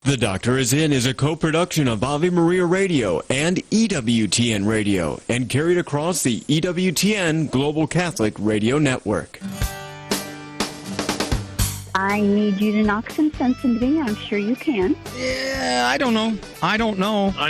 The Doctor Is In is a co-production of Ave Maria Radio and EWTN Radio and carried across the EWTN Global Catholic Radio Network. I need you to knock some sense into me. I'm sure you can. Yeah, I don't know. I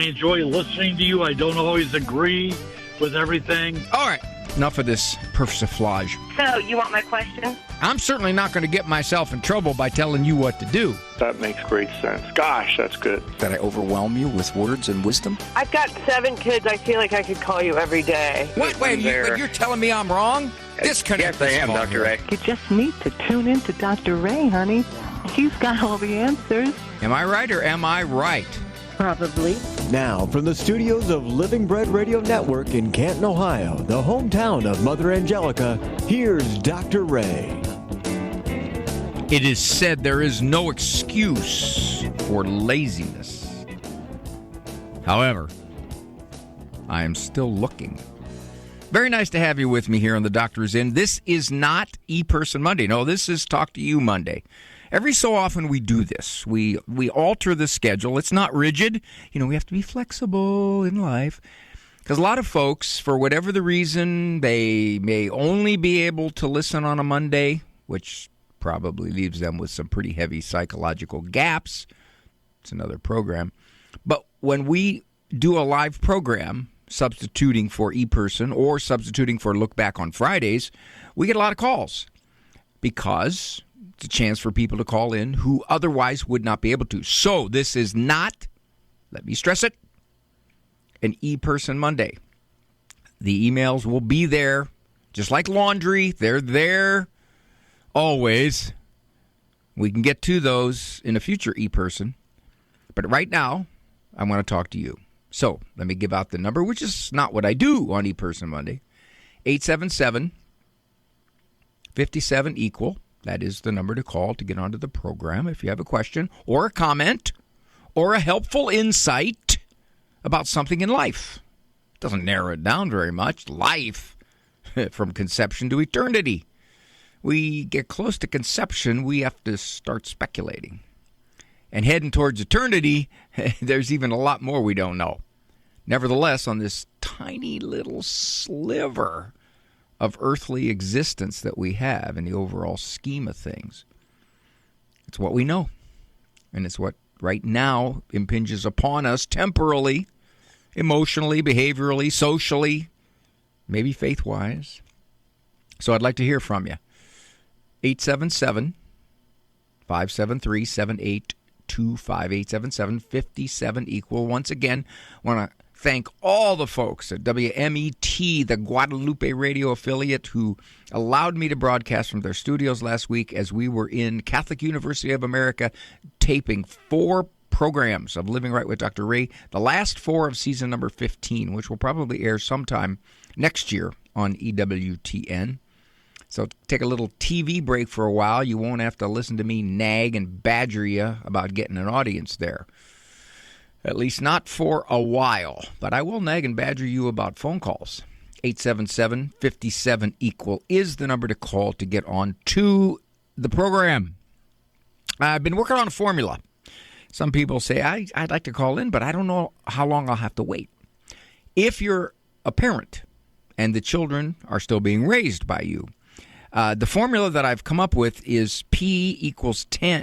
enjoy listening to you. I don't always agree with everything. All right, enough of this persiflage. So, you want my question? I'm certainly not going to get myself in trouble by telling you what to do. That makes great sense. Gosh, that's good. That I overwhelm you with words and wisdom? I've got 7 kids. I feel like I could call you every day. Wait, you're telling me I'm wrong? Disconnect. Yes, I am, Dr. Ray. You just need to tune in to Dr. Ray, honey. He's got all the answers. Am I right or am I right? Probably. Now, from the studios of Living Bread Radio Network in Canton, Ohio, the hometown of Mother Angelica, here's Dr. Ray. It is said there is no excuse for laziness. However, I am still looking. Very nice to have you with me here on The Doctor Is In. This is not E-Person Monday. No, this is Talk to You Monday. Every so often we do this. We alter the schedule. It's not rigid. You know, we have to be flexible in life. Because a lot of folks, for whatever the reason, they may only be able to listen on a Monday, which probably leaves them with some pretty heavy psychological gaps. It's another program. But when we do a live program, substituting for E-Person or substituting for Look Back on Fridays, we get a lot of calls because it's a chance for people to call in who otherwise would not be able to. So this is not, let me stress it, an E-Person Monday. The emails will be there, just like laundry. They're there always. We can get to those in a future E-Person. But right now, I want to talk to you. So let me give out the number, which is not what I do on E-Person Monday. 877-57-EQUAL. That is the number to call to get onto the program if you have a question or a comment or a helpful insight about something in life. It doesn't narrow it down very much. Life, from conception to eternity. We get close to conception, we have to start speculating. And heading towards eternity, there's even a lot more we don't know. Nevertheless, on this tiny little sliver of earthly existence that we have in the overall scheme of things, it's what we know. And it's what right now impinges upon us temporally, emotionally, behaviorally, socially, maybe faith-wise. So I'd like to hear from you. 877-573-7825, 877-57-EQUAL. Once again, I want to thank all the folks at WMET, the Guadalupe radio affiliate, who allowed me to broadcast from their studios last week as we were in Catholic University of America taping 4 programs of Living Right with Dr. Ray, the last 4 of season number 15, which will probably air sometime next year on EWTN. So take a little TV break for a while. You won't have to listen to me nag and badger you about getting an audience there. At least not for a while. But I will nag and badger you about phone calls. 877-57-EQUAL is the number to call to get on to the program. I've been working on a formula. Some people say, I'd like to call in, but I don't know how long I'll have to wait. If you're a parent and the children are still being raised by you, the formula that I've come up with is P equals T,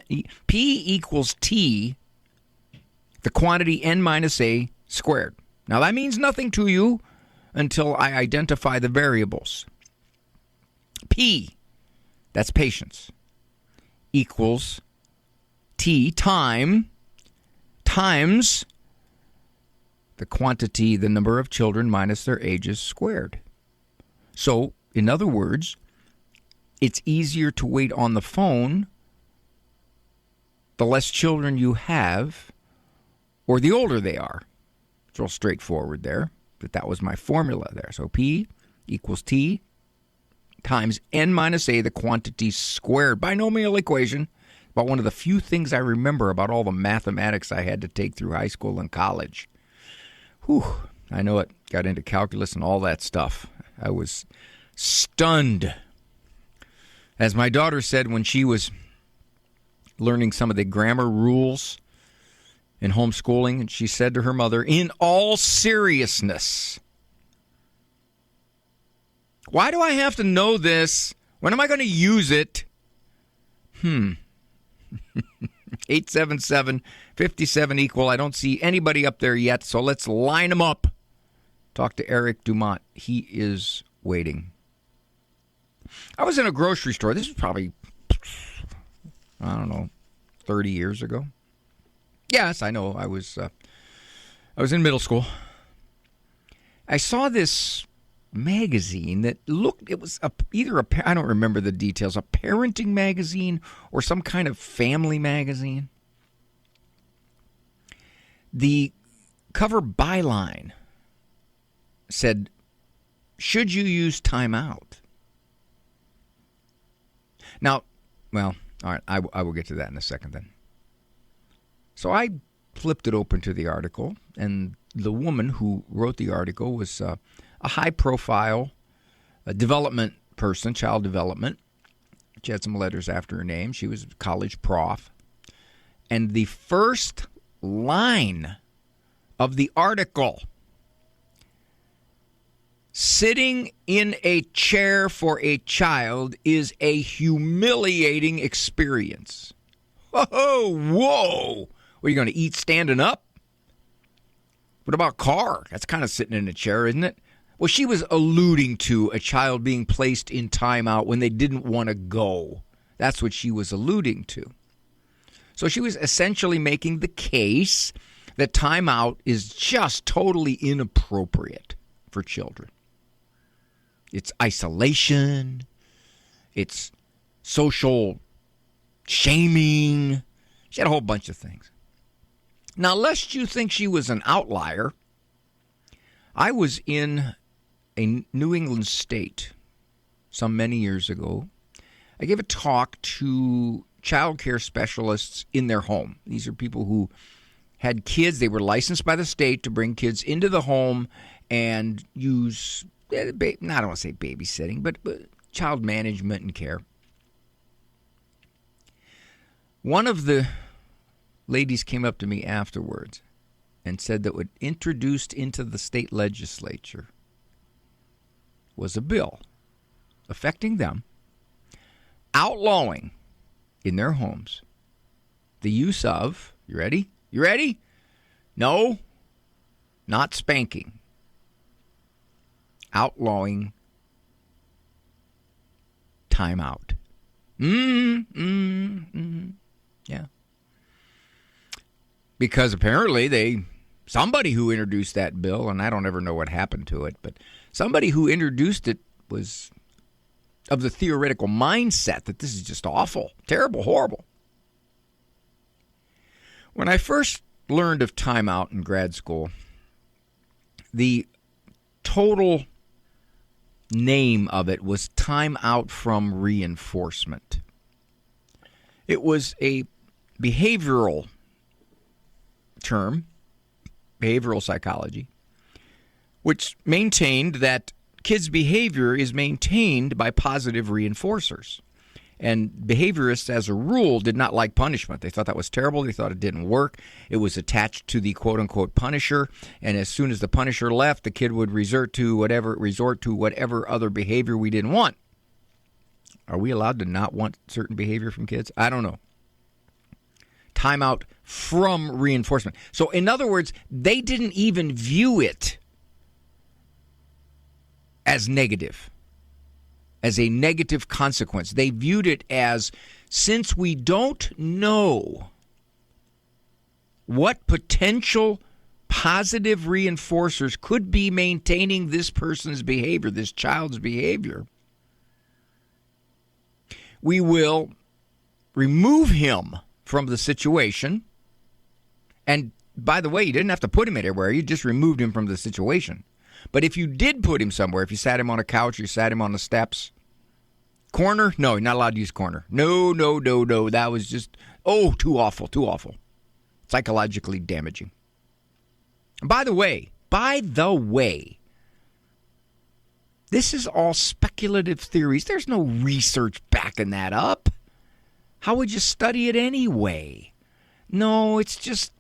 the quantity N minus A squared. Now, that means nothing to you until I identify the variables. P, that's patience, equals T times the quantity, the number of children minus their ages squared. So, in other words, it's easier to wait on the phone the less children you have or the older they are. It's real straightforward there, but that was my formula there. So P equals T times N minus A, the quantity squared. Binomial equation, about one of the few things I remember about all the mathematics I had to take through high school and college. Whew, I know it. Got into calculus and all that stuff. I was stunned. As my daughter said when she was learning some of the grammar rules in homeschooling, and she said to her mother, in all seriousness, why do I have to know this? When am I going to use it? 877-57 equal. I don't see anybody up there yet, so let's line them up. Talk to Eric Dumont. He is waiting. I was in a grocery store. This was probably, 30 years ago. Yes, I know. I was in middle school. I saw this magazine that looked, it was I don't remember the details, a parenting magazine or some kind of family magazine. The cover byline said, should you use timeout? Now, well, all right, I will get to that in a second then. So I flipped it open to the article, and the woman who wrote the article was a high-profile development person, child development. She had some letters after her name. She was a college prof. And the first line of the article, sitting in a chair for a child is a humiliating experience. Whoa! What, are you going to eat standing up? What about car? That's kind of sitting in a chair, isn't it? Well, she was alluding to a child being placed in timeout when they didn't want to go. That's what she was alluding to. So she was essentially making the case that timeout is just totally inappropriate for children. It's isolation. It's social shaming. She had a whole bunch of things. Now, lest you think she was an outlier, I was in a New England state some many years ago. I gave a talk to child care specialists in their home. These are people who had kids. They were licensed by the state to bring kids into the home and use, I don't want to say babysitting, but child management and care. One of the ladies came up to me afterwards and said that what introduced into the state legislature was a bill affecting them, outlawing in their homes the use of, you ready? You ready? No, not spanking. Outlawing timeout. Yeah. Because apparently somebody who introduced that bill, and I don't ever know what happened to it, but somebody who introduced it was of the theoretical mindset that this is just awful, terrible, horrible. When I first learned of timeout in grad school, the total name of it was timeout from reinforcement. It was a behavioral term, behavioral psychology, which maintained that kids' behavior is maintained by positive reinforcers. And behaviorists, as a rule, did not like punishment. They thought that was terrible. They thought it didn't work. It was attached to the quote-unquote punisher. And as soon as the punisher left, the kid would resort to whatever other behavior we didn't want. Are we allowed to not want certain behavior from kids? I don't know. Timeout from reinforcement. So, in other words, they didn't even view it as negative, as a negative consequence. They viewed it as, since we don't know what potential positive reinforcers could be maintaining this person's behavior, this child's behavior, we will remove him from the situation. And by the way, you didn't have to put him anywhere. You just removed him from the situation. But if you did put him somewhere, if you sat him on a couch, you sat him on the steps, corner, no, you're not allowed to use corner. No. That was just, too awful. Psychologically damaging. And by the way, this is all speculative theories. There's no research backing that up. How would you study it anyway? No, it's just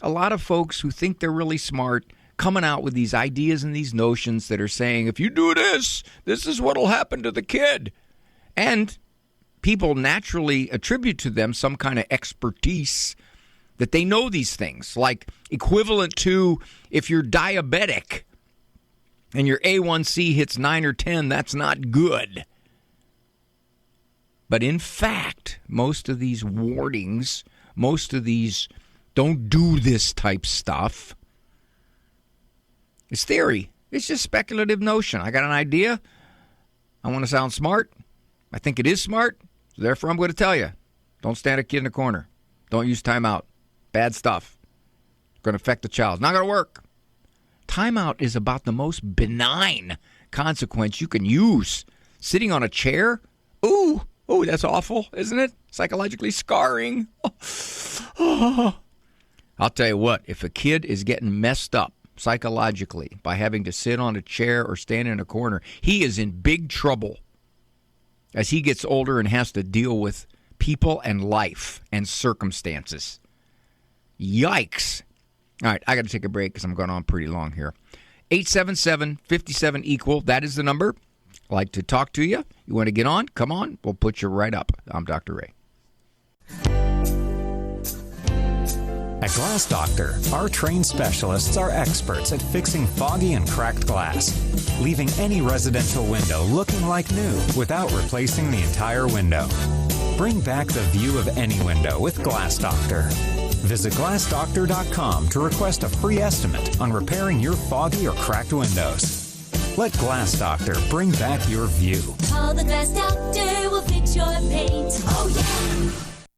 a lot of folks who think they're really smart coming out with these ideas and these notions that are saying, if you do this, this is what will happen to the kid. And people naturally attribute to them some kind of expertise that they know these things, like equivalent to if you're diabetic and your A1C hits 9 or 10, that's not good. But in fact, most of these warnings, most of these don't do this type stuff, it's theory. It's just speculative notion. I got an idea. I want to sound smart. I think it is smart. So therefore, I'm going to tell you, don't stand a kid in the corner. Don't use timeout. Bad stuff. Going to affect the child. It's not going to work. Timeout is about the most benign consequence you can use. Sitting on a chair? Ooh, that's awful, isn't it? Psychologically scarring. I'll tell you what, if a kid is getting messed up psychologically by having to sit on a chair or stand in a corner, he is in big trouble as he gets older and has to deal with people and life and circumstances. Yikes. All right, I got to take a break because I'm going on pretty long here. 877-57-EQUAL, that is the number. I'd like to talk to you. You want to get on? Come on. We'll put you right up. I'm Dr. Ray. At Glass Doctor, our trained specialists are experts at fixing foggy and cracked glass, leaving any residential window looking like new without replacing the entire window. Bring back the view of any window with Glass Doctor. Visit glassdoctor.com to request a free estimate on repairing your foggy or cracked windows. Let Glass Doctor bring back your view. Call the Glass Doctor, we'll fix your paint. Oh, yeah!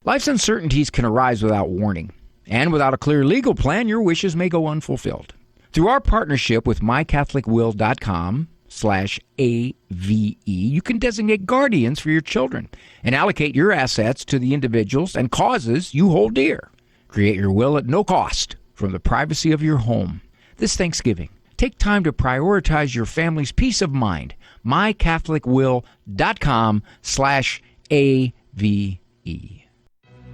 Life's uncertainties can arise without warning. And without a clear legal plan, your wishes may go unfulfilled. Through our partnership with mycatholicwill.com/AVE, you can designate guardians for your children and allocate your assets to the individuals and causes you hold dear. Create your will at no cost from the privacy of your home. This Thanksgiving, take time to prioritize your family's peace of mind. mycatholicwill.com/AVE.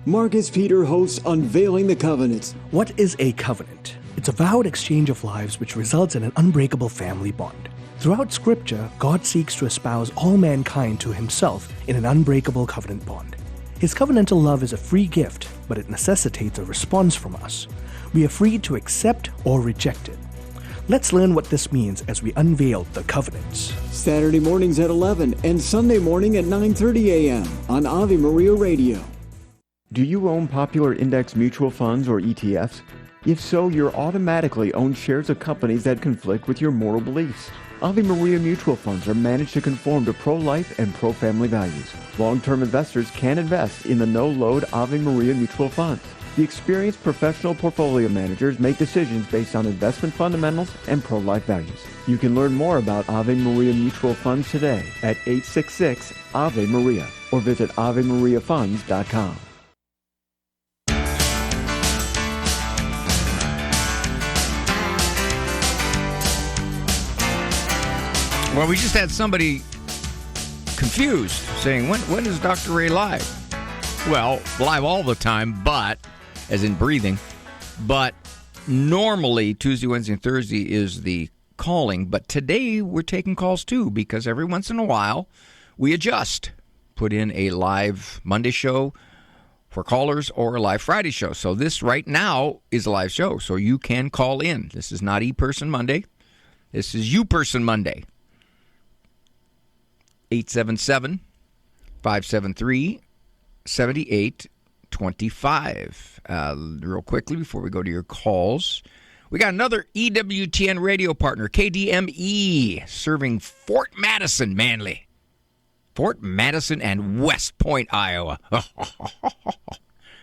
Marcus Peter hosts Unveiling the Covenants. What is a covenant? It's a vowed exchange of lives which results in an unbreakable family bond. Throughout Scripture, God seeks to espouse all mankind to himself in an unbreakable covenant bond. His covenantal love is a free gift, but it necessitates a response from us. We are free to accept or reject it. Let's learn what this means as we unveil the covenants. Saturday mornings at 11 and Sunday morning at 9:30 a.m. on Ave Maria Radio. Do you own popular index mutual funds or ETFs? If so, you're automatically own shares of companies that conflict with your moral beliefs. Ave Maria mutual funds are managed to conform to pro-life and pro-family values. Long-term investors can invest in the no-load Ave Maria mutual funds. The experienced professional portfolio managers make decisions based on investment fundamentals and pro-life values. You can learn more about Ave Maria mutual funds today at 866 Ave Maria or visit AveMariaFunds.com. Well, we just had somebody confused, saying, when is Dr. Ray live? Well, live all the time, but, as in breathing, but normally Tuesday, Wednesday, and Thursday is the calling, but today we're taking calls too, because every once in a while we adjust. Put in a live Monday show for callers or a live Friday show. So this right now is a live show, so you can call in. This is not E-Person Monday. This is You-Person Monday. 877-573-7825. Real quickly before we go to your calls, we got another EWTN radio partner, KDME, serving Fort Madison, Manly. Fort Madison and West Point, Iowa.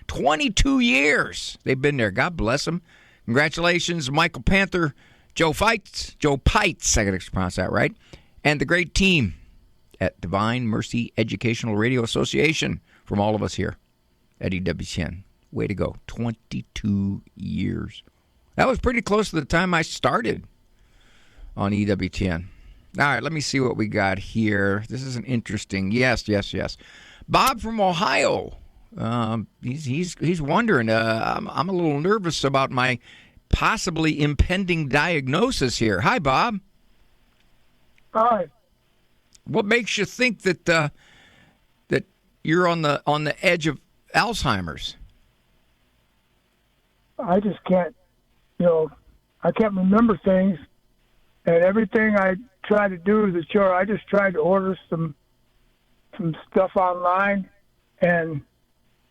22 years they've been there. God bless them. Congratulations, Michael Panther, Joe Pites, I got to pronounce that right, and the great team at Divine Mercy Educational Radio Association from all of us here at EWTN. Way to go. 22 years. That was pretty close to the time I started on EWTN. All right, let me see what we got here. This is an interesting, yes. Bob from Ohio He's wondering. I'm a little nervous about my possibly impending diagnosis here. Hi, Bob. Hi. What makes you think that that you're on the edge of Alzheimer's? I just can't, I can't remember things, and everything I try to do is a chore. I just tried to order some stuff online, and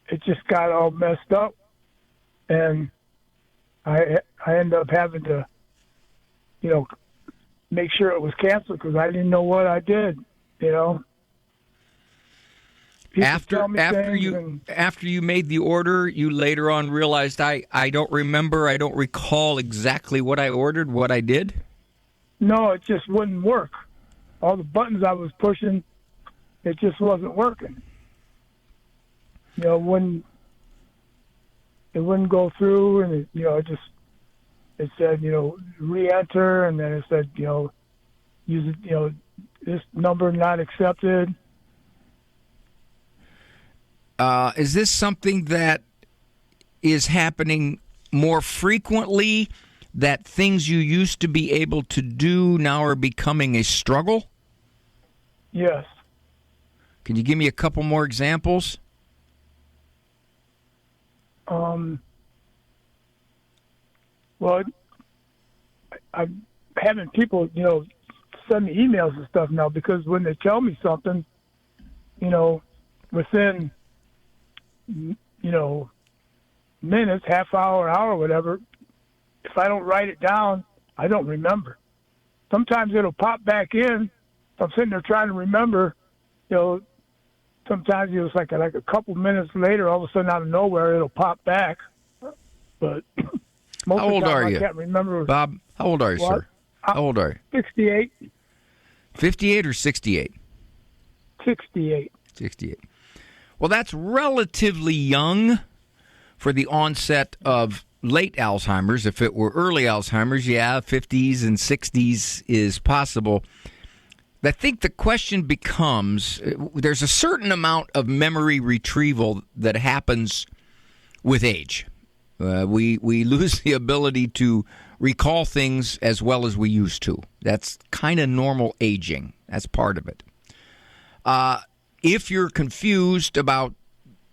it just got all messed up, and I ended up having to, make sure it was canceled because I didn't know what I did, After you made the order, you later on realized I don't recall exactly what I ordered, what I did? No, it just wouldn't work. All the buttons I was pushing, it just wasn't working. It wouldn't go through, and it said, re-enter, and then it said, use it, this number not accepted. Is this something that is happening more frequently, that things you used to be able to do now are becoming a struggle? Yes. Can you give me a couple more examples? Well, I'm having people, send me emails and stuff now, because when they tell me something, within minutes, half hour, whatever, if I don't write it down, I don't remember. Sometimes it'll pop back in. I'm sitting there trying to remember, sometimes it's like a couple minutes later, all of a sudden out of nowhere, it'll pop back. But most how old of the time, are you? I can't remember. Bob, how old are you, What? sir? How old are you? 68. 58 or 68? 68. 68. Well, that's relatively young for the onset of late Alzheimer's. If it were early Alzheimer's, 50s and 60s is possible. I think the question becomes, there's a certain amount of memory retrieval that happens with age. We lose the ability to recall things as well as we used to. That's kind of normal aging. That's part of it. If you're confused about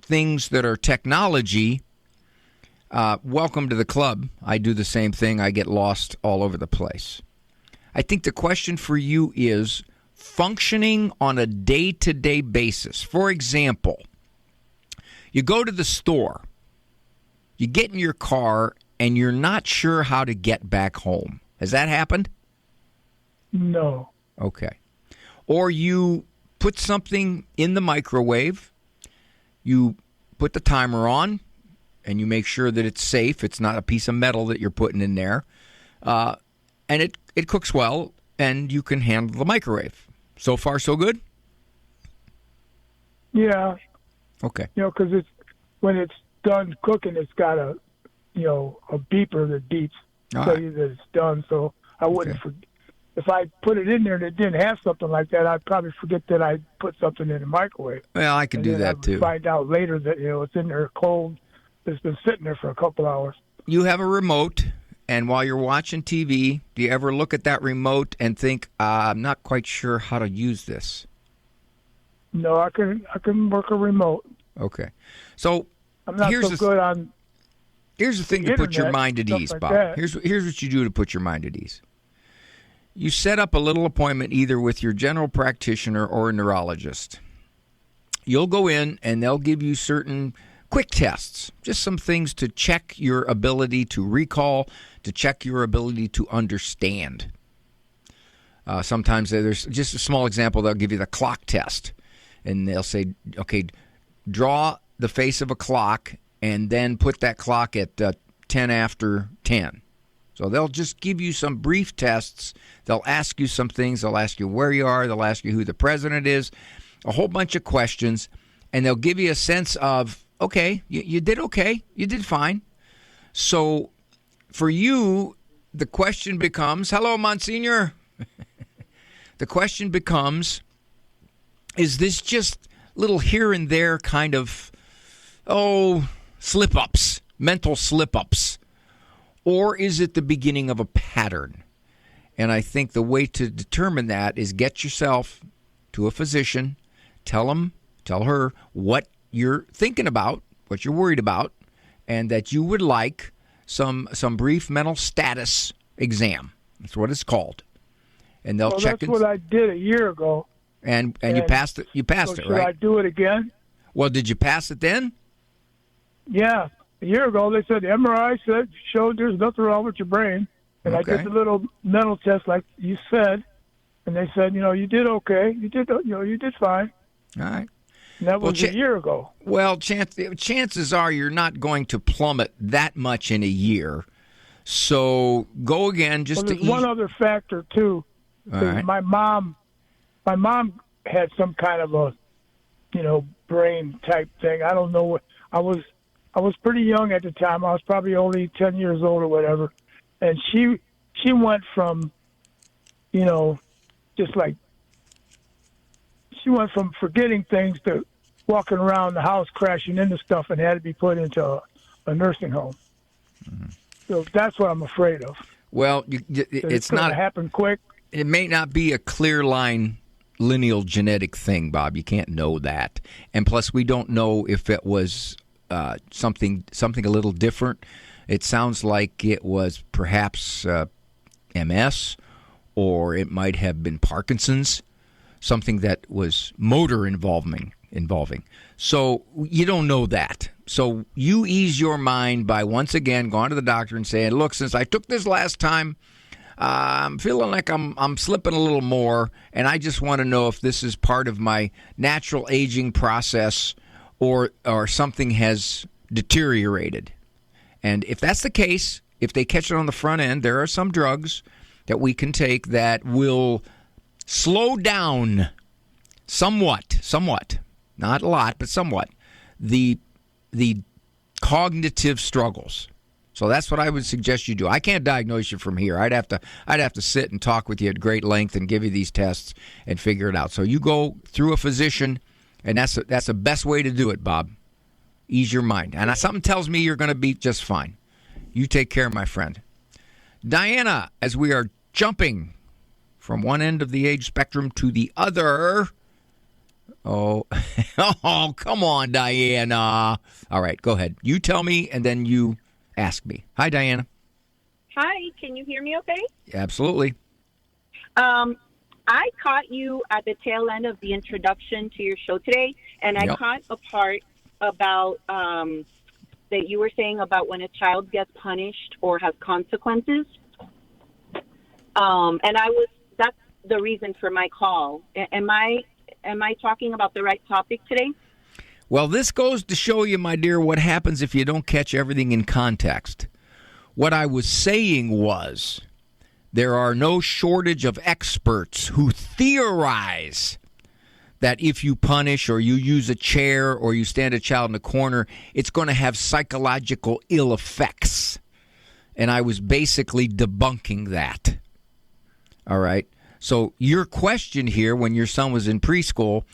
things that are technology, welcome to the club. I do the same thing. I get lost all over the place. I think the question for you is functioning on a day-to-day basis. For example, you go to the store, you get in your car, and you're not sure how to get back home. Has that happened? No. Okay. Or you put something in the microwave, you put the timer on, and you make sure that it's safe. It's not a piece of metal that you're putting in there. And it cooks well, and you can handle the microwave. So far, so good? Yeah. Okay. Because when it's done cooking, it's got a beeper that beeps to tell you that it's done. So I wouldn't forget. If I put it in there and it didn't have something like that, I'd probably forget that I put something in the microwave. Well, I could do that too. Find out later that it's in there cold. It's been sitting there for a couple hours. You have a remote, and while you're watching TV, do you ever look at that remote and think, I'm not quite sure how to use this? No, I can work a remote. Okay. So I'm not so good on. Here's the thing to put your mind at ease, like Bob. that. Here's what you do to put your mind at ease. You set up a little appointment either with your general practitioner or a neurologist. You'll go in and they'll give you certain quick tests, just some things to check your ability to recall, to check your ability to understand. Sometimes there's just a small example. They'll give you the clock test, and they'll say, okay, draw the face of a clock and then put that clock at 10 after 10. So they'll just give you some brief tests. They'll ask you some things. They'll ask you where you are. They'll ask you who the president is, a whole bunch of questions, and they'll give you a sense of, okay, you did okay. You did fine. So for you, the question becomes, hello, Monsignor. The question becomes, is this just little here and there kind of slip-ups, mental slip-ups? Or is it the beginning of a pattern? And I think the way to determine that is get yourself to a physician, tell her what you're thinking about, what you're worried about, and that you would like some brief mental status exam. That's what it's called. And they'll check. That's what I did a year ago. And you passed it. You passed it, right? Should I do it again? Well, did you pass it then? Yeah. A year ago, they said the MRI showed there's nothing wrong with your brain. And I did the little mental test like you said. And they said, you did okay. You did fine. All right. And that was a year ago. Well, chances are you're not going to plummet that much in a year. So go again just there's one other factor, too. All right. My mom had some kind of a, brain type thing. I don't know what I was pretty young at the time. I was probably only 10 years old or whatever. And she went from, just like, she went from forgetting things to walking around the house crashing into stuff and had to be put into a nursing home. Mm-hmm. So that's what I'm afraid of. Well, it's not happen quick. It may not be a clear line lineal genetic thing, Bob. You can't know that. And plus, we don't know if it was something a little different. It sounds like it was perhaps MS, or it might have been Parkinson's, something that was motor involving. So you don't know that. So you ease your mind by once again going to the doctor and saying, look, since I took this last time, I'm feeling like I'm slipping a little more, and I just want to know if this is part of my natural aging process or something has deteriorated. And if that's the case, if they catch it on the front end, there are some drugs that we can take that will slow down somewhat, not a lot, but somewhat, the cognitive struggles. So that's what I would suggest you do. I can't diagnose you from here. I'd have to sit and talk with you at great length and give you these tests and figure it out. So you go through a physician, and that's the best way to do it, Bob. Ease your mind. And something tells me you're going to be just fine. You take care, my friend. Diana, as we are jumping from one end of the age spectrum to the other. Oh, come on, Diana. All right, go ahead. You tell me, and then you ask me. Hi, Diana. Hi, can you hear me okay? Absolutely. I caught you at the tail end of the introduction to your show today, and I caught a part about that you were saying about when a child gets punished or has consequences. And that's the reason for my call. Am I talking about the right topic today? Well, this goes to show you, my dear, what happens if you don't catch everything in context. What I was saying was there are no shortage of experts who theorize that if you punish or you use a chair or you stand a child in a corner, it's going to have psychological ill effects. And I was basically debunking that. All right? So your question here, when your son was in preschool,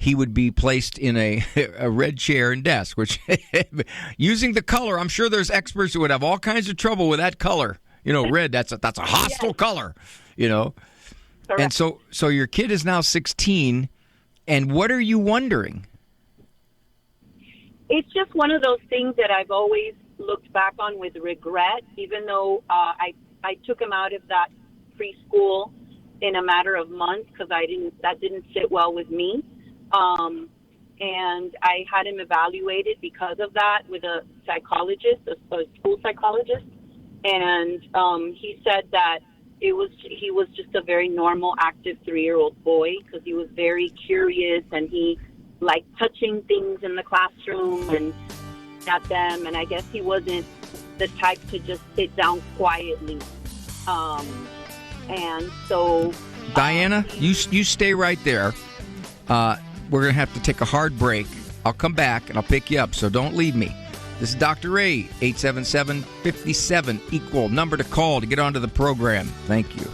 he would be placed in a red chair and desk, which using the color, I'm sure there's experts who would have all kinds of trouble with that color. Red, that's a hostile color, Correct. And so your kid is now 16, and what are you wondering? It's just one of those things that I've always looked back on with regret, even though I took him out of that preschool in a matter of months because that didn't sit well with me. And I had him evaluated because of that with a psychologist, a school psychologist. And he said that he was just a very normal, active 3-year-old boy because he was very curious and he liked touching things in the classroom and at them. And I guess he wasn't the type to just sit down quietly. And so... Diana, you stay right there. We're going to have to take a hard break. I'll come back and I'll pick you up, so don't leave me. This is Dr. Ray, 877-57-EQUAL, number to call to get onto the program. Thank you.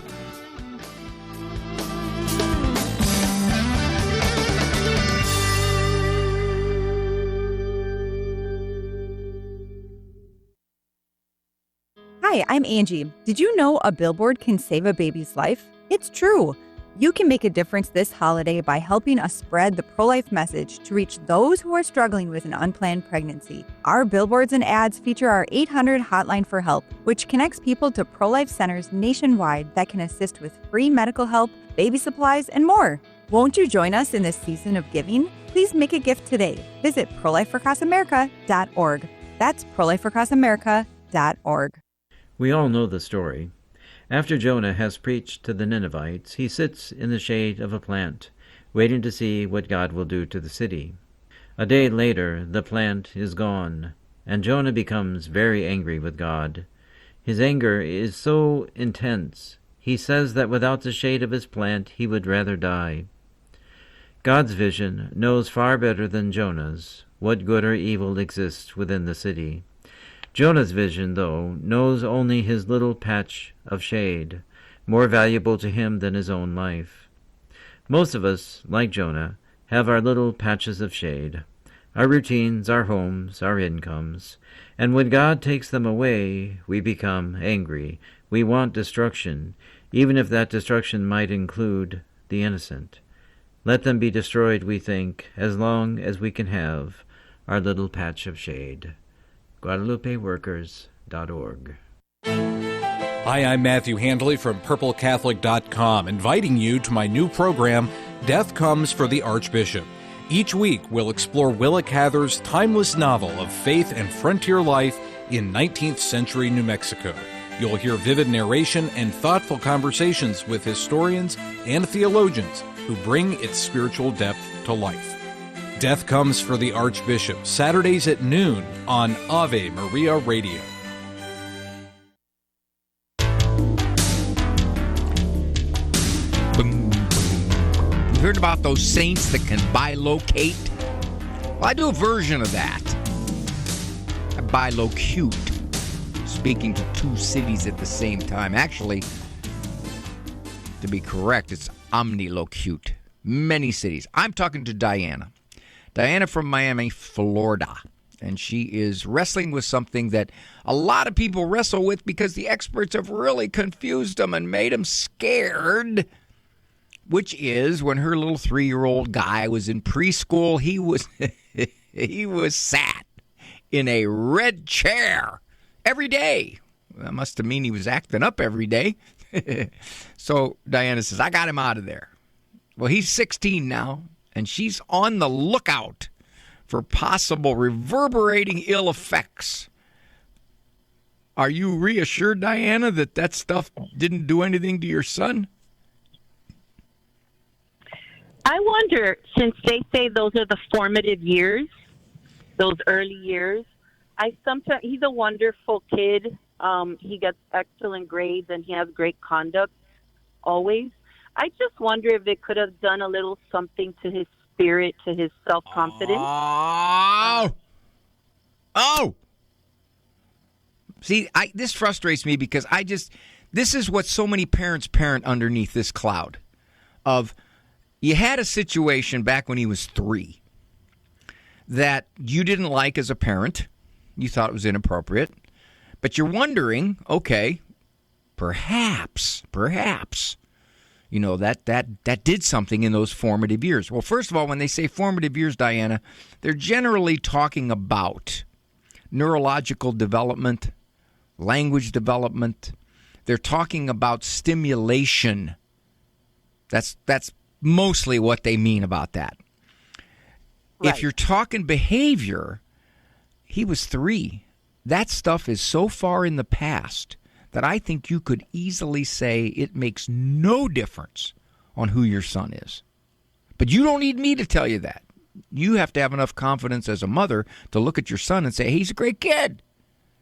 Hi, I'm Angie. Did you know a billboard can save a baby's life? It's true. You can make a difference this holiday by helping us spread the pro-life message to reach those who are struggling with an unplanned pregnancy. Our billboards and ads feature our 800 hotline for help, which connects people to pro-life centers nationwide that can assist with free medical help, baby supplies, and more. Won't you join us in this season of giving? Please make a gift today. Visit prolifeforacrossamerica.org. That's prolifeforacrossamerica.org. We all know the story. After Jonah has preached to the Ninevites, he sits in the shade of a plant, waiting to see what God will do to the city. A day later, the plant is gone, and Jonah becomes very angry with God. His anger is so intense, he says that without the shade of his plant, he would rather die. God's vision knows far better than Jonah's what good or evil exists within the city. Jonah's vision, though, knows only his little patch of shade, more valuable to him than his own life. Most of us, like Jonah, have our little patches of shade, our routines, our homes, our incomes, and when God takes them away, we become angry. We want destruction, even if that destruction might include the innocent. Let them be destroyed, we think, as long as we can have our little patch of shade. GuadalupeWorkers.org. Hi, I'm Matthew Handley from PurpleCatholic.com, inviting you to my new program, Death Comes for the Archbishop. Each week, we'll explore Willa Cather's timeless novel of faith and frontier life in 19th century New Mexico. You'll hear vivid narration and thoughtful conversations with historians and theologians who bring its spiritual depth to life. Death Comes for the Archbishop, Saturdays at noon on Ave Maria Radio. Boom, boom. You heard about those saints that can bilocate? Well, I do a version of that. I bilocute, speaking to two cities at the same time. Actually, to be correct, it's omnilocute. Many cities. I'm talking to Diana. Diana from Miami, Florida. And she is wrestling with something that a lot of people wrestle with because the experts have really confused them and made them scared, which is when her little 3-year-old guy was in preschool, he was sat in a red chair every day. That must have mean he was acting up every day. So Diana says, I got him out of there. Well, he's 16 now, and she's on the lookout for possible reverberating ill effects. Are you reassured, Diana, that stuff didn't do anything to your son? I wonder, since they say those are the formative years, those early years, he's a wonderful kid. He gets excellent grades and he has great conduct always. I just wonder if it could have done a little something to his spirit, to his self-confidence. Oh! See, this frustrates me because this is what so many parents parent underneath this cloud of, you had a situation back when he was 3 that you didn't like as a parent. You thought it was inappropriate. But you're wondering, okay, perhaps, that did something in those formative years. Well, first of all, when they say formative years, Diana, they're generally talking about neurological development, language development. They're talking about stimulation. That's mostly what they mean about that. Right. If you're talking behavior, he was 3. That stuff is so far in the past that I think you could easily say it makes no difference on who your son is. But you don't need me to tell you that. You have to have enough confidence as a mother to look at your son and say, hey, he's a great kid.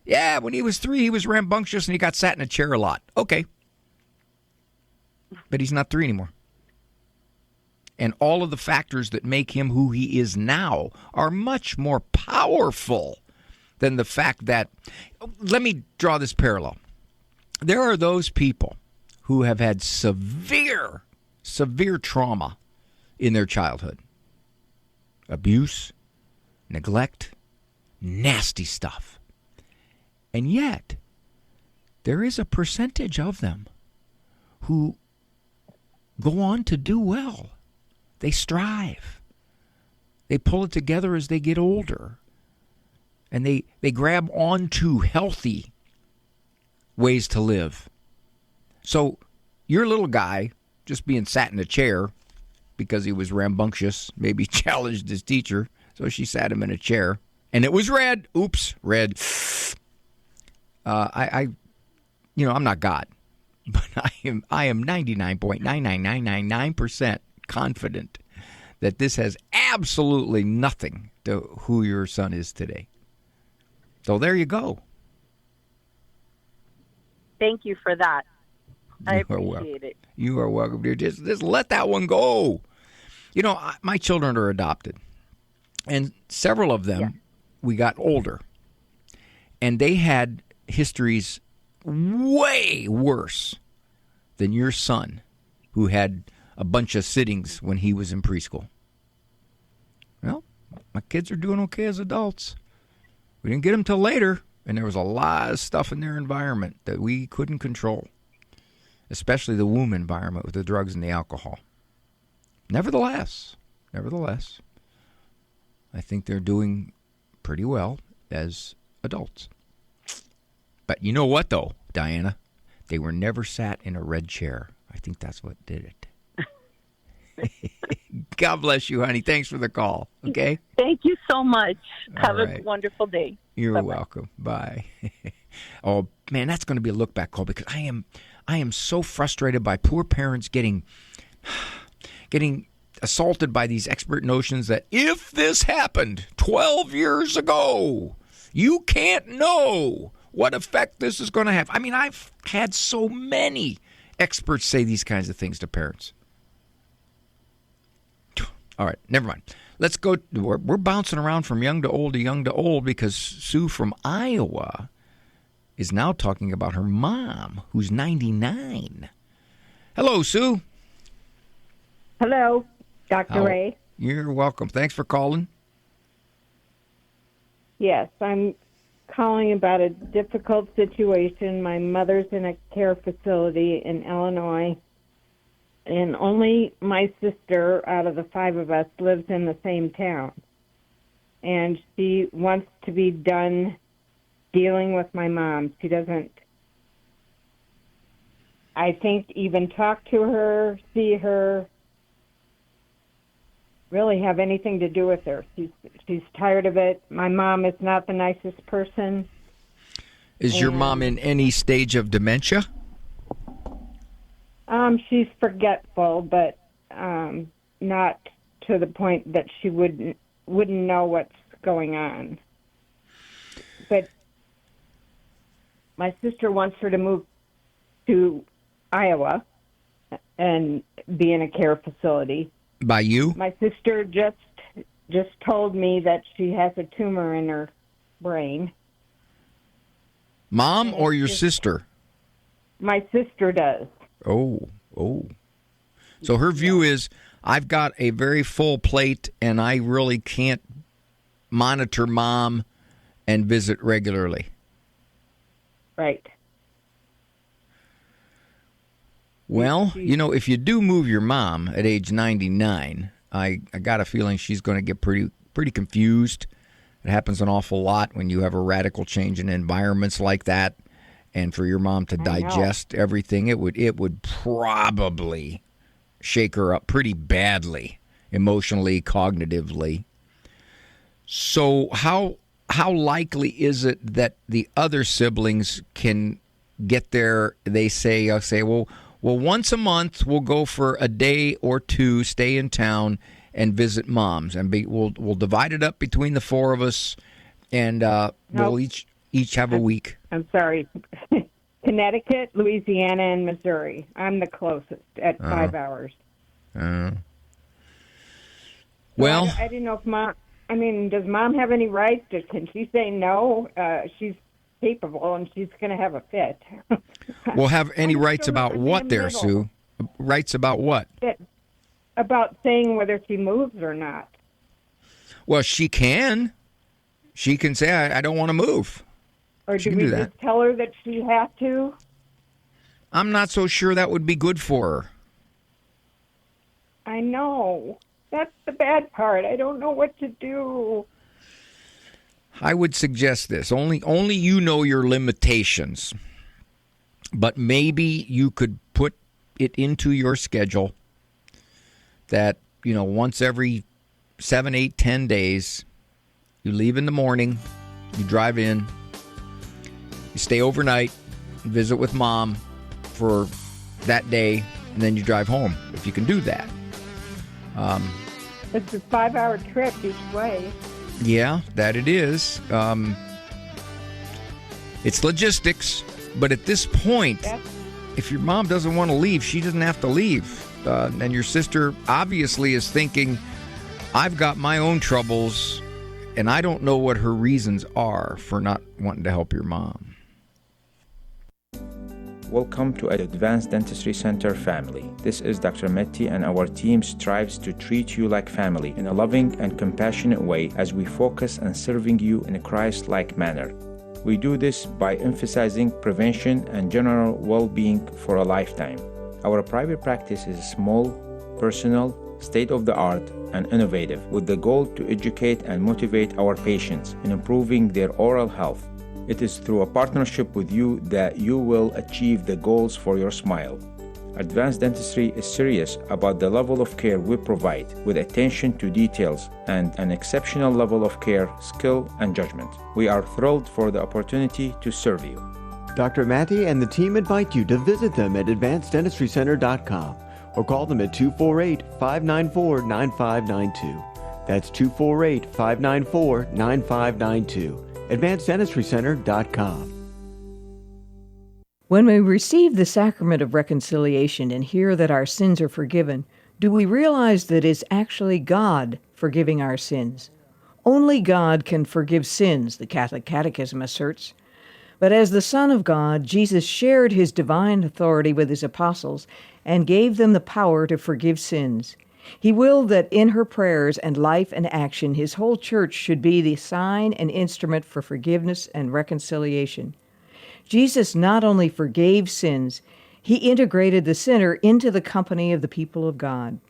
Yeah, when he was 3, he was rambunctious and he got sat in a chair a lot. Okay. But he's not 3 anymore. And all of the factors that make him who he is now are much more powerful than the fact that, let me draw this parallel. There are those people who have had severe trauma in their childhood. Abuse, neglect, nasty stuff. And yet, there is a percentage of them who go on to do well. They strive. They pull it together as they get older. And they grab onto healthy ways to live. So your little guy just being sat in a chair because he was rambunctious, maybe challenged his teacher, so she sat him in a chair. And it was red. Oops, red. I'm not God, but I am 99.99999% confident that this has absolutely nothing to who your son is today. So there you go. Thank you for that. I appreciate it. You are welcome, dear. Just let that one go. You know, my children are adopted, and several of them, we got older, and they had histories way worse than your son, who had a bunch of sittings when he was in preschool. Well, my kids are doing okay as adults. We didn't get them till later, and there was a lot of stuff in their environment that we couldn't control, especially the womb environment with the drugs and the alcohol. Nevertheless, I think they're doing pretty well as adults. But you know what, though, Diana? They were never sat in a red chair. I think that's what did it. God bless you, honey. Thanks for the call, okay? Thank you so much. Have right. a wonderful day. You're Bye-bye. welcome. Bye. Oh, man, that's going to be a look-back call because I am so frustrated by poor parents getting assaulted by these expert notions that if this happened 12 years ago, you can't know what effect this is going to have. I mean, I've had so many experts say these kinds of things to parents. All right, never mind. Let's go. We're bouncing around from young to old because Sue from Iowa is now talking about her mom, who's 99. Hello, Sue. Hello, Dr. Ray. You're welcome. Thanks for calling. Yes, I'm calling about a difficult situation. My mother's in a care facility in Illinois, and only my sister out of the 5 of us lives in the same town. And she wants to be done dealing with my mom. She doesn't, I think, even talk to her, see her, really have anything to do with her. She's tired of it. My mom is not the nicest person. Is your mom in any stage of dementia? She's forgetful, but not to the point that she wouldn't know what's going on. But my sister wants her to move to Iowa and be in a care facility. By you? My sister just told me that she has a tumor in her brain. Mom or your sister? My sister does. Oh. So her view is, I've got a very full plate and I really can't monitor mom and visit regularly. Right. Well, you know, if you do move your mom at age 99, I got a feeling she's going to get pretty confused. It happens an awful lot when you have a radical change in environments like that. And for your mom to digest everything, it would probably shake her up pretty badly, emotionally, cognitively. So how likely is it that the other siblings can get there? They say, well, once a month we'll go for a day or two, stay in town and visit moms, and we'll divide it up between the 4 of us, and we'll each have a week. I'm sorry. Connecticut, Louisiana, and Missouri. I'm the closest at 5 hours. Well, I didn't know if Mom, does Mom have any rights? Can she say no? She's capable, and she's going to have a fit. Will have any rights about what there, Sue? Rights about what? About saying whether she moves or not. Well, she can. She can say, I don't want to move. Or She do can we do that. just tell her that she has to? I'm not so sure that would be good for her. I know. That's the bad part. I don't know what to do. I would suggest this. Only you know your limitations. But maybe you could put it into your schedule that, once every 7, 8, 10 days, you leave in the morning, you drive in, you stay overnight, visit with Mom for that day, and then you drive home, if you can do that. It's a 5-hour trip each way. Yeah, that it is. It's logistics, but at this point, if your mom doesn't want to leave, she doesn't have to leave. And your sister obviously is thinking, I've got my own troubles, and I don't know what her reasons are for not wanting to help your mom. Welcome to Advanced Dentistry Center family. This is Dr. Metti, and our team strives to treat you like family in a loving and compassionate way as we focus on serving you in a Christ-like manner. We do this by emphasizing prevention and general well-being for a lifetime. Our private practice is small, personal, state-of-the-art, and innovative, with the goal to educate and motivate our patients in improving their oral health. It is through a partnership with you that you will achieve the goals for your smile. Advanced Dentistry is serious about the level of care we provide, with attention to details and an exceptional level of care, skill, and judgment. We are thrilled for the opportunity to serve you. Dr. Matty and the team invite you to visit them at advanceddentistrycenter.com or call them at 248-594-9592. That's 248-594-9592. AdvancedDentistryCenter.com. When we receive the sacrament of reconciliation and hear that our sins are forgiven, do we realize that it's actually God forgiving our sins? Only God can forgive sins, the Catholic Catechism asserts. But as the Son of God, Jesus shared his divine authority with his apostles and gave them the power to forgive sins. He willed that in her prayers and life and action, his whole church should be the sign and instrument for forgiveness and reconciliation. Jesus not only forgave sins, he integrated the sinner into the company of the people of God.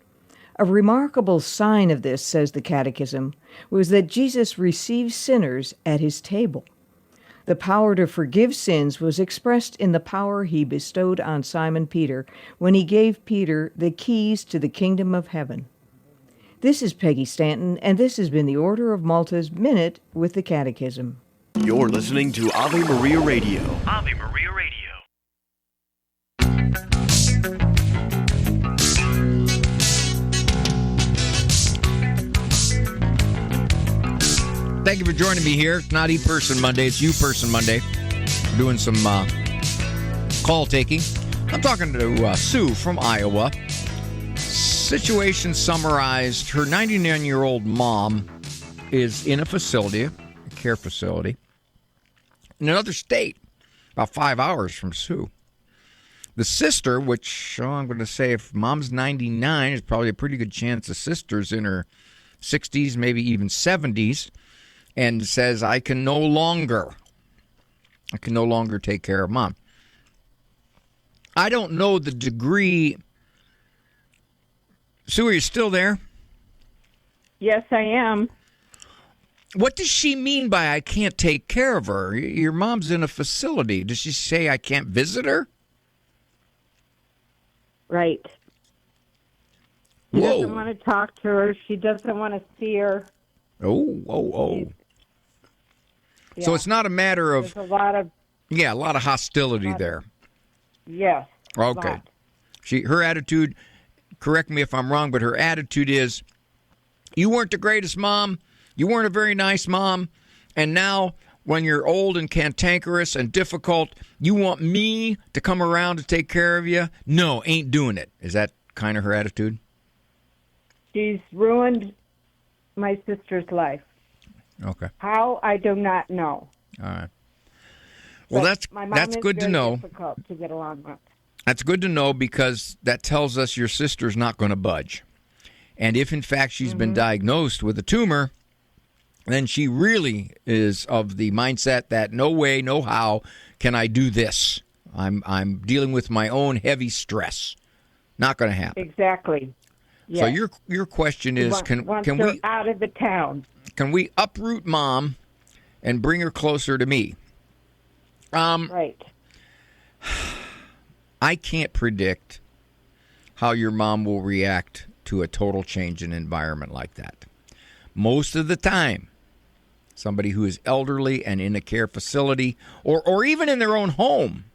A remarkable sign of this, says the Catechism, was that Jesus received sinners at his table. The power to forgive sins was expressed in the power he bestowed on Simon Peter when he gave Peter the keys to the kingdom of heaven. This is Peggy Stanton, and this has been the Order of Malta's Minute with the Catechism. You're listening to Ave Maria Radio. Ave Maria Radio. Thank you for joining me here. It's not E-Person Monday, it's You-Person Monday. We're doing some call taking. I'm talking to Sue from Iowa. Situation summarized. Her 99-year-old mom is in a facility, a care facility, in another state, about 5 hours from Sue. The sister, which I'm going to say if mom's 99, is probably a pretty good chance the sister's in her 60s, maybe even 70s, and says, I can no longer take care of mom. I don't know the degree. Sue, are you still there? Yes, I am. What does she mean by I can't take care of her? Your mom's in a facility. Does she say I can't visit her? Right. She Whoa. doesn't want to talk to her. She doesn't want to see her. Oh. Yeah. So it's not a matter of... There's a lot of hostility there. Yes. Okay. Her attitude, correct me if I'm wrong, but her attitude is, you weren't the greatest mom, you weren't a very nice mom, and now when you're old and cantankerous and difficult, you want me to come around to take care of you? No, ain't doing it. Is that kind of her attitude? She's ruined my sister's life. Okay. How, I do not know. All right. Well, But that's good to know. Difficult to get along with. That's good to know because that tells us your sister's not going to budge. And if, in fact, she's been diagnosed with a tumor, then she really is of the mindset that no way, no how can I do this. I'm dealing with my own heavy stress. Not going to happen. Exactly. Yes. So your question is, can we out of the town? Can we uproot Mom and bring her closer to me? Right. I can't predict how your mom will react to a total change in environment like that. Most of the time, somebody who is elderly and in a care facility or even in their own home,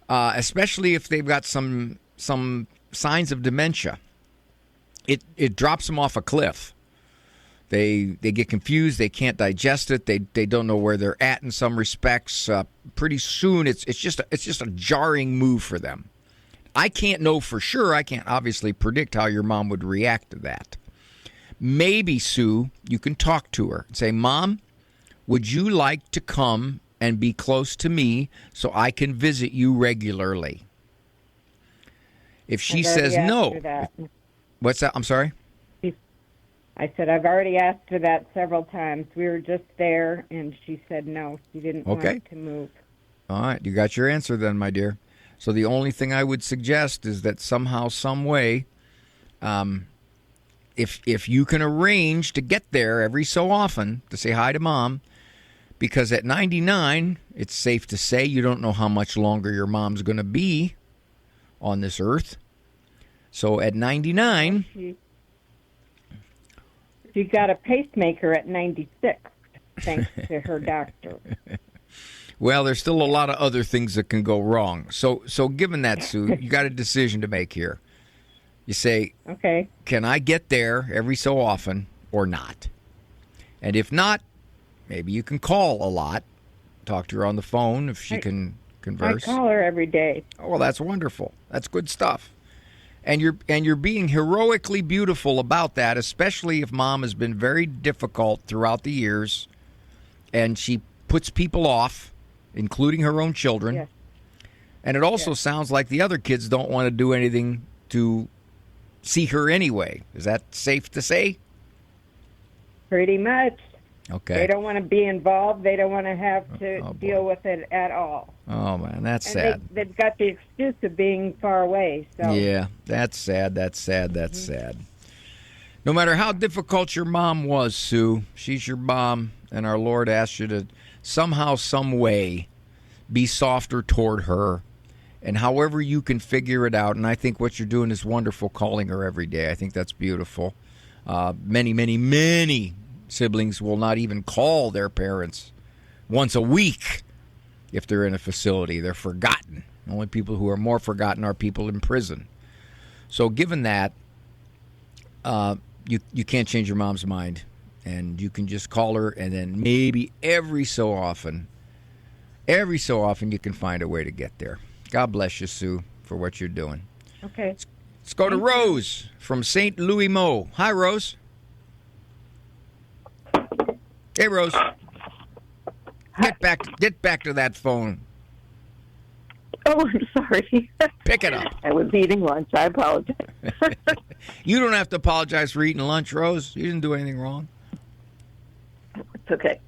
especially if they've got some signs of dementia, it drops them off a cliff. They get confused. They can't digest it. They don't know where they're at in some respects. Pretty soon, it's just a jarring move for them. I can't know for sure. I can't obviously predict how your mom would react to that. Maybe, Sue, you can talk to her and say, Mom, would you like to come and be close to me so I can visit you regularly? If she says no, what's that? I'm sorry? I said, I've already asked her that several times. We were just there, and she said no. She didn't want to move. All right. You got your answer then, my dear. So the only thing I would suggest is that somehow, some way, if you can arrange to get there every so often to say hi to Mom, because at 99, it's safe to say you don't know how much longer your mom's going to be on this earth. So at 99... She got a pacemaker at 96, thanks to her doctor. Well, there's still a lot of other things that can go wrong. So given that, Sue, you got a decision to make here. You say, okay, can I get there every so often or not? And if not, maybe you can call a lot, talk to her on the phone if she can converse. I call her every day. Oh, well, that's wonderful. That's good stuff. And you're being heroically beautiful about that, especially if Mom has been very difficult throughout the years, and she puts people off, including her own children. Yes. And it also sounds like the other kids don't want to do anything to see her anyway. Is that safe to say? Pretty much. Okay. They don't want to be involved. They don't want to have to deal with it at all. Oh, man, that's and sad. They've got the excuse of being far away. So. Yeah, that's sad. That's sad. That's sad. No matter how difficult your mom was, Sue, she's your mom, and our Lord asks you to somehow, some way, be softer toward her. And however you can figure it out, and I think what you're doing is wonderful, calling her every day. I think that's beautiful. Many siblings will not even call their parents once a week if they're in a facility. They're forgotten. The only people who are more forgotten are people in prison. So given that, you can't change your mom's mind, and you can just call her, and then maybe every so often you can find a way to get there. God bless you, Sue, for what you're doing. Okay. Let's go to Rose from St. Louis Mo. Hi, Rose. Hey, Rose. Get back to that phone. Oh, I'm sorry. Pick it up. I was eating lunch. I apologize. You don't have to apologize for eating lunch, Rose. You didn't do anything wrong. It's okay.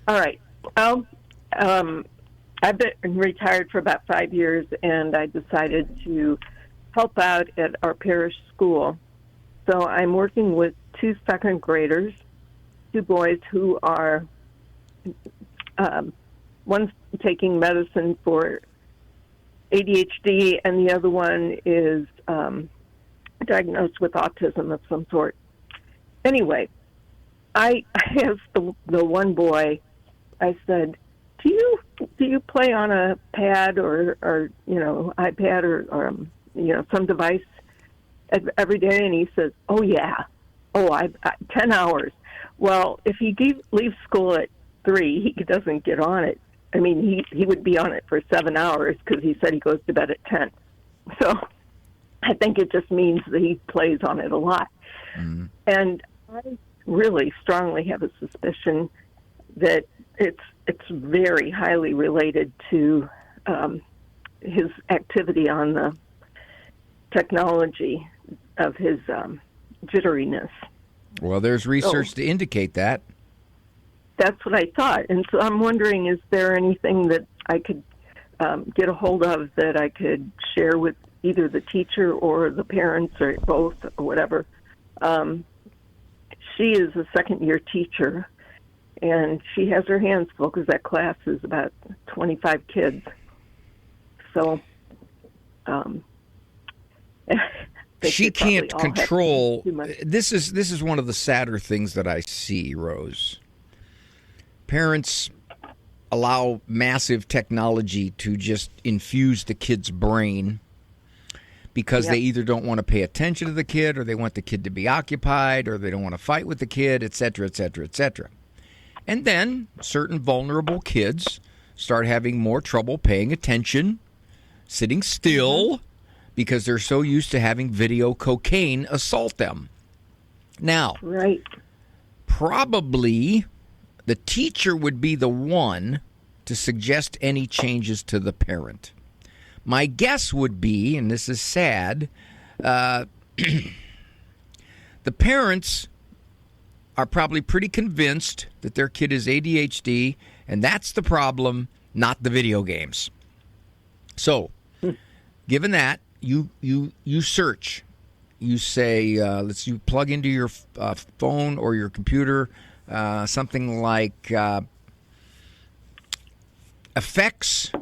All right. Well, I've been retired for about 5 years, and I decided to help out at our parish school. So I'm working with 2 second graders, 2 boys who are, one's taking medicine for ADHD, and the other one is diagnosed with autism of some sort. Anyway, I asked the one boy, I said, do you play on a pad or iPad or some device every day? And he says, oh yeah, I 10 hours. Well, if he leaves school at 3, he doesn't get on it. I mean, he would be on it for 7 hours because he said he goes to bed at 10. So I think it just means that he plays on it a lot. Mm-hmm. And I really strongly have a suspicion that it's very highly related to his activity on the technology of his jitteriness. Well, there's research to indicate that. That's what I thought. And so I'm wondering, is there anything that I could get a hold of that I could share with either the teacher or the parents or both or whatever? She is a second-year teacher, and she has her hands full because that class is about 25 kids. So she can't control. This is one of the sadder things that I see, Rose. Parents allow massive technology to just infuse the kid's brain because they either don't want to pay attention to the kid, or they want the kid to be occupied, or they don't want to fight with the kid, et cetera, et cetera, et cetera. And then certain vulnerable kids start having more trouble paying attention, sitting still, because they're so used to having video cocaine assault them. Now, probably the teacher would be the one to suggest any changes to the parent. My guess would be, and this is sad, the parents are probably pretty convinced that their kid is ADHD, and that's the problem, not the video games. So, given that, you search. You say, you plug into your phone or your computer something like effects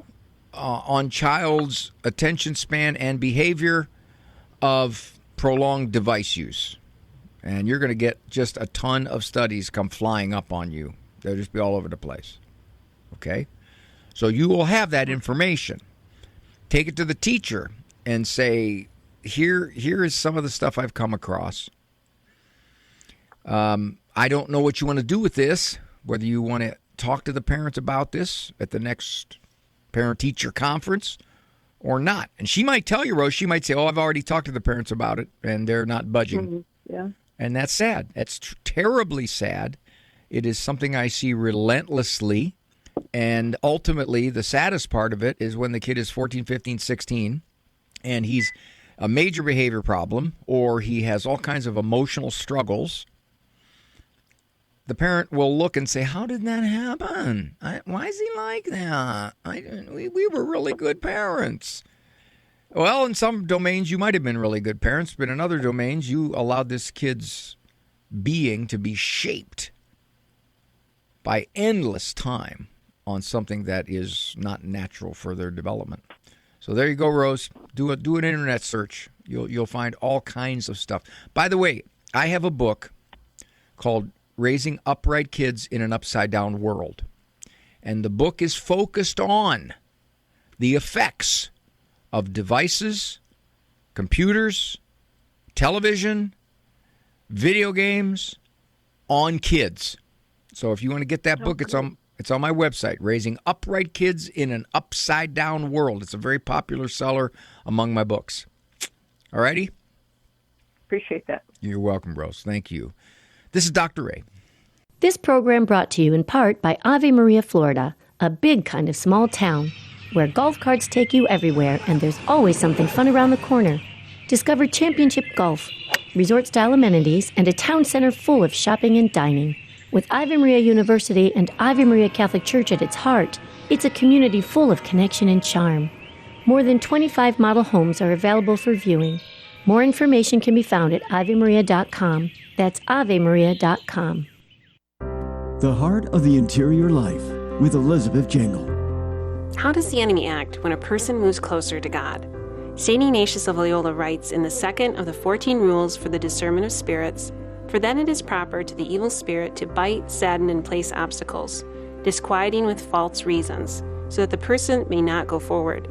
on child's attention span and behavior of prolonged device use. And you're going to get just a ton of studies come flying up on you. They'll just be all over the place. Okay? So you will have that information. Take it to the teacher and say, here is some of the stuff I've come across. I don't know what you want to do with this, whether you want to talk to the parents about this at the next parent-teacher conference or not. And she might tell you, Rose, she might say, I've already talked to the parents about it, and they're not budging. Yeah. And that's sad. That's terribly sad. It is something I see relentlessly. And ultimately, the saddest part of it is when the kid is 14, 15, 16, and he's a major behavior problem, or he has all kinds of emotional struggles. The parent will look and say, how did that happen? Why is he like that? We were really good parents. Well, in some domains, you might have been really good parents, but in other domains, you allowed this kid's being to be shaped by endless time on something that is not natural for their development. So there you go, Rose. Do an internet search. You'll find all kinds of stuff. By the way, I have a book called Raising Upright Kids in an Upside-Down World. And the book is focused on the effects of devices, computers, television, video games on kids. So if you want to get that book, it's on my website, Raising Upright Kids in an Upside-Down World. It's a very popular seller among my books. All righty? Appreciate that. You're welcome, Rose. Thank you. This is Dr. Ray. This program brought to you in part by Ave Maria, Florida, a big kind of small town where golf carts take you everywhere and there's always something fun around the corner. Discover championship golf, resort-style amenities, and a town center full of shopping and dining. With Ave Maria University and Ave Maria Catholic Church at its heart, it's a community full of connection and charm. More than 25 model homes are available for viewing. More information can be found at avemaria.com. That's avemaria.com. The Heart of the Interior Life with Elizabeth Jingle. How does the enemy act when a person moves closer to God? St. Ignatius of Loyola writes in the second of the 14 rules for the discernment of spirits, "For then it is proper to the evil spirit to bite, sadden, and place obstacles, disquieting with false reasons, so that the person may not go forward."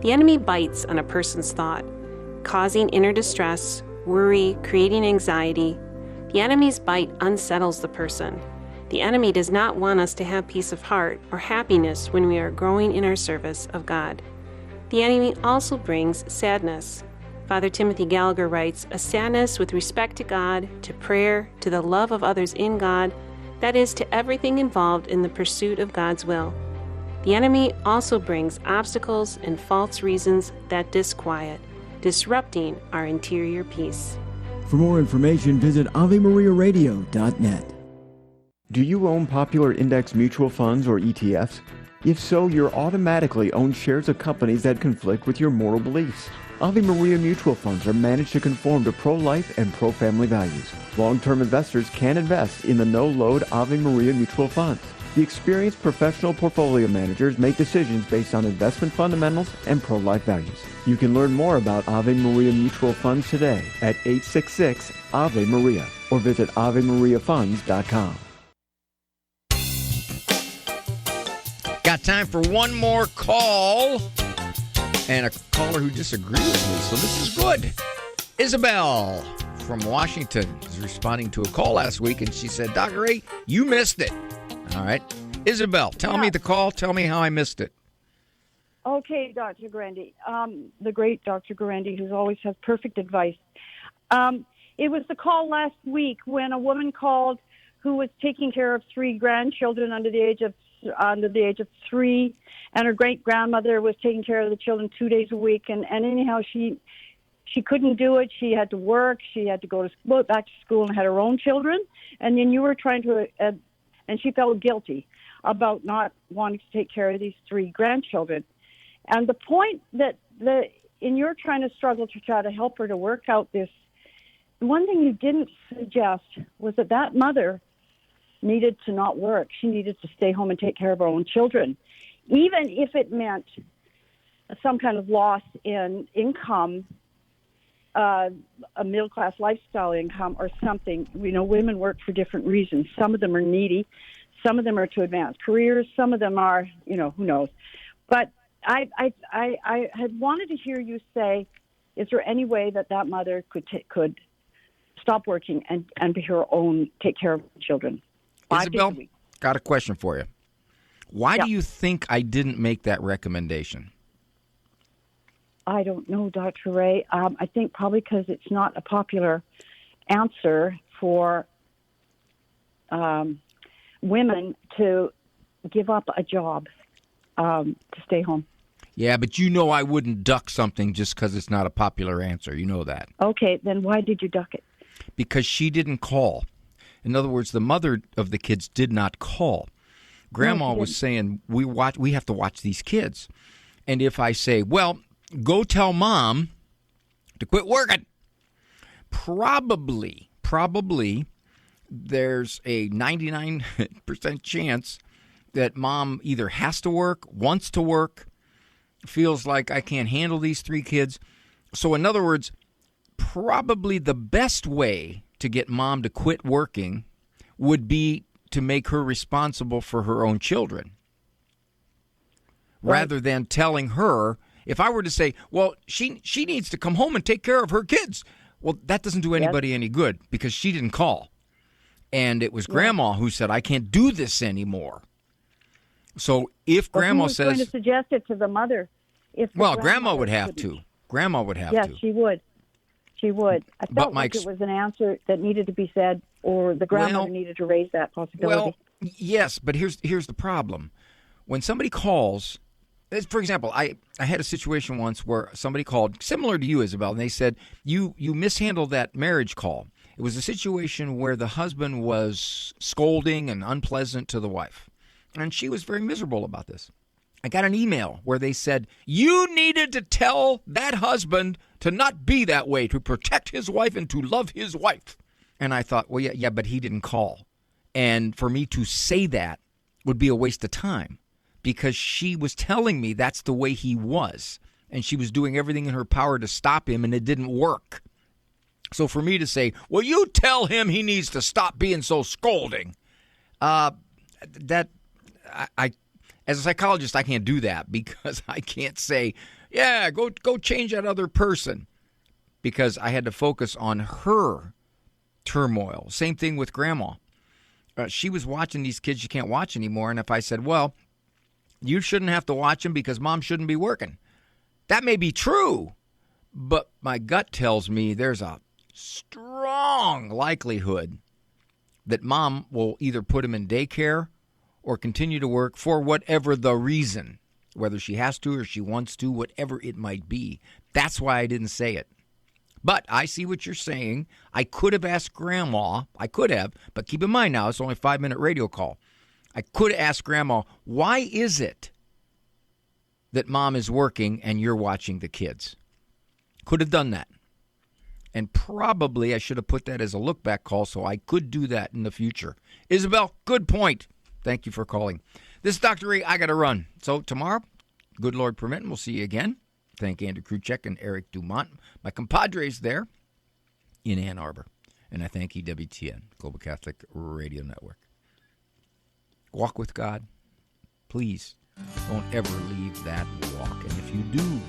The enemy bites on a person's thought, causing inner distress, worry, creating anxiety. The enemy's bite unsettles the person. The enemy does not want us to have peace of heart or happiness when we are growing in our service of God. The enemy also brings sadness. Father Timothy Gallagher writes, "A sadness with respect to God, to prayer, to the love of others in God, that is, to everything involved in the pursuit of God's will." The enemy also brings obstacles and false reasons that disquiet, disrupting our interior peace. For more information, visit AveMariaRadio.net. Do you own popular index mutual funds or ETFs? If so, you're automatically own shares of companies that conflict with your moral beliefs. Ave Maria mutual funds are managed to conform to pro-life and pro-family values. Long-term investors can invest in the no-load Ave Maria mutual funds. The experienced professional portfolio managers make decisions based on investment fundamentals and pro-life values. You can learn more about Ave Maria mutual funds today at 866 Ave Maria or visit AveMariaFunds.com. Got time for one more call and a caller who disagrees with me, so this is good. Isabel from Washington is responding to a call last week, and she said, Dr. Ray, you missed it. All right. Isabel, tell me the call. Tell me how I missed it. Okay, Dr. Guarendi, the great Dr. Guarendi, who always has perfect advice. It was the call last week when a woman called who was taking care of 3 grandchildren under the age of 3, and her great-grandmother was taking care of the children 2 days a week, and anyhow, she couldn't do it. She had to work. She had to go to school, back to school, and had her own children, and then you were trying to, and she felt guilty about not wanting to take care of these 3 grandchildren. And the point that in your trying to struggle to try to help her to work out this, one thing you didn't suggest was that mother needed to not work. She needed to stay home and take care of her own children, even if it meant some kind of loss in income, a middle-class lifestyle income or something. You know, women work for different reasons. Some of them are needy. Some of them are to advance careers. Some of them are, who knows. But I had wanted to hear you say, is there any way that mother could stop working and be her own, take care of children? Isabel, got a question for you. Why do you think I didn't make that recommendation? I don't know, Dr. Ray. I think probably because it's not a popular answer for women to give up a job to stay home. Yeah, but I wouldn't duck something just because it's not a popular answer. You know that. Okay, then why did you duck it? Because she didn't call. In other words, the mother of the kids did not call. Grandma was saying, we have to watch these kids. And if I say, well, go tell Mom to quit working, probably there's a 99% chance that Mom either has to work, wants to work, feels like I can't handle these 3 kids. So in other words, probably the best way to get Mom to quit working would be to make her responsible for her own children. Right. Rather than telling her, if I were to say, well, she needs to come home and take care of her kids. Well, that doesn't do anybody any good because she didn't call. And it was Grandma who said, I can't do this anymore. So if Grandma says... going to suggest it to the mother? Grandma would have to. Grandma would have to. Yes, she would. She would. I felt like it was an answer that needed to be said, or the grandmother needed to raise that possibility. Well, yes, but here's the problem. When somebody calls, for example, I had a situation once where somebody called, similar to you, Isabel, and they said, you mishandled that marriage call. It was a situation where the husband was scolding and unpleasant to the wife, and she was very miserable about this. I got an email where they said, you needed to tell that husband to not be that way, to protect his wife and to love his wife. And I thought, well, yeah, but he didn't call. And for me to say that would be a waste of time because she was telling me that's the way he was. And she was doing everything in her power to stop him, and it didn't work. So for me to say, well, you tell him he needs to stop being so scolding, as a psychologist, I can't do that because I can't say, yeah, go change that other person, because I had to focus on her turmoil. Same thing with Grandma. She was watching these kids you can't watch anymore, and if I said, well, you shouldn't have to watch them because Mom shouldn't be working, that may be true, but my gut tells me there's a strong likelihood that Mom will either put him in daycare or continue to work for whatever the reason, whether she has to or she wants to, whatever it might be. That's why I didn't say it. But I see what you're saying. I could have asked Grandma. I could have, but keep in mind now, it's only a 5-minute radio call. I could have asked Grandma, why is it that Mom is working and you're watching the kids? Could have done that. And probably I should have put that as a look-back call so I could do that in the future. Isabel, good point. Thank you for calling. This is Dr. Ray. I got to run. So tomorrow, good Lord permitting, we'll see you again. Thank Andrew Kruchek and Eric Dumont, my compadres there in Ann Arbor. And I thank EWTN, Global Catholic Radio Network. Walk with God. Please don't ever leave that walk. And if you do,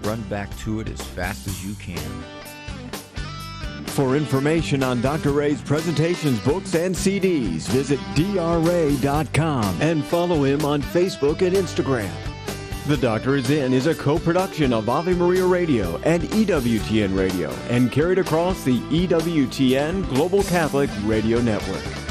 run back to it as fast as you can. For information on Dr. Ray's presentations, books, and CDs, visit drray.com and follow him on Facebook and Instagram. The Doctor Is In is a co-production of Ave Maria Radio and EWTN Radio and carried across the EWTN Global Catholic Radio Network.